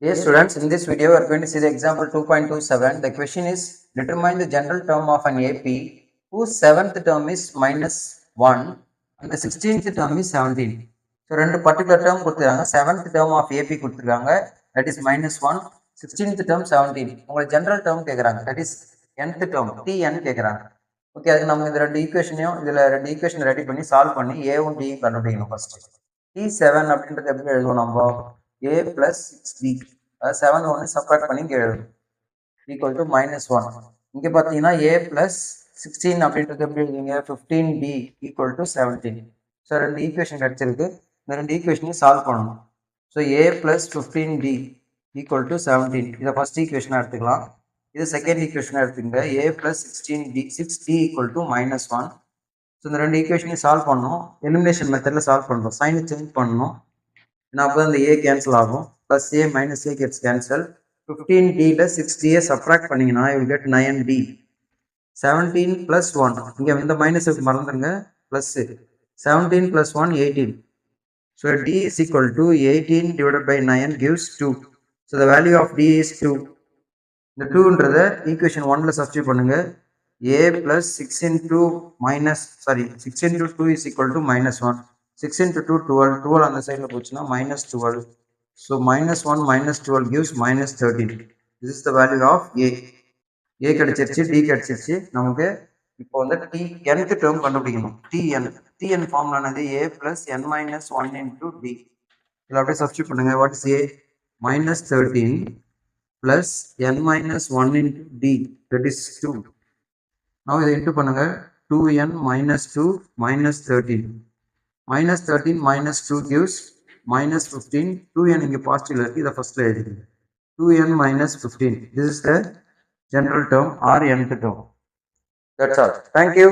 Dear students, in this video we are going to see the example 2.27. The question is, determine the general term of an AP whose 7th term is -1 and the 16th term is 17. So, ரெண்டு particular term கொடுத்துருக்காங்க. 7th term of AP கொடுத்துருக்காங்க, that is -1, 16th term 17. உங்களுக்கு general term கேட்குறாங்க, that is nth term, Tn கேட்குறாங்க. Okay, அதுக்கு நம்ம இந்த ரெண்டு ஈக்குவேஷனையும் இதில் ரெண்டு ஈக்குவேஷன் ரெடி பண்ணி சால்வ் பண்ணி ஏவும் டியும் கண்டுபிடிக்கணும். ஃபர்ஸ்ட் T7 அப்படின்றது எப்படி எழுதுவோம் நம்ம? A plus 6B, அதாவது 7 ஒன்று சப்ராக்ட் பண்ணி இங்கே எழுதும், ஈக்குவல் டு -1. இங்கே பார்த்தீங்கன்னா A plus 16 அப்படின்றது எப்படி எழுதுவீங்க? 15B equal to 17. ஸோ ரெண்டு ஈக்குவேஷன் கிடச்சிருக்கு, இந்த ரெண்டு ஈக்குவேஷனையும் சால்வ் பண்ணணும். So A plus 15B equal to 17, இதை ஃபர்ஸ்ட் ஈக்குவேஷனாக எடுத்துக்கலாம். இது செகண்ட் ஈக்குவேஷனாக எடுத்துங்க. A plus 16D, 6D equal to -1. So இந்த ரெண்டு ஈக்குவேஷனையும் சால்வ் பண்ணணும். எலிமினேஷன் மெத்தடில் சால்வ் பண்ணுறோம், சைனை சேஞ்ச் பண்ணணும். ஏன்னா அப்போ தான் இந்த A கேன்சல் ஆகும். Plus A minus A gets cancel. 15Dயில் 6Dயை சப்ராக்ட் பண்ணிங்கன்னா யூ வில் கெட் 9D. 17 + 1, இங்கே இந்த மைனஸுக்கு மறந்துடுங்க, plus 17 + 1 18. So D is equal to 18 divided by 9 gives 2. So the value of D is 2. இந்த 2ன்றதை ஈக்குவேஷன் 1ல் சப்ஸ்டியூட் பண்ணுங்க. A plus 6 into 2 is equal to -1. 6 into 2 12, 12 on the side of -12. So -1 minus 12 gives -13. This is the value of A. A கிடைச்சிருச்சு, D கிடைச்சிருச்சு. நமக்கு இப்போ வந்து nth term கண்டுபிடிக்கணும். Tn formula என்னது? A plus n minus 1 into D. இதில் அப்படியே substitute பண்ணுங்க. What is A? -13 plus n minus 1 into D, that is 2. Now இதை இன்ட்டு பண்ணுங்க. 2n minus 2 minus 13. -13 minus 2 gives -15. 2n இங்கே பாசிட்டிவ்ல இருக்கு, இதை ஃபர்ஸ்ட்ல எழுதிடுங்க. 2n minus 15. This is the general term or nth term. That's all. Thank you.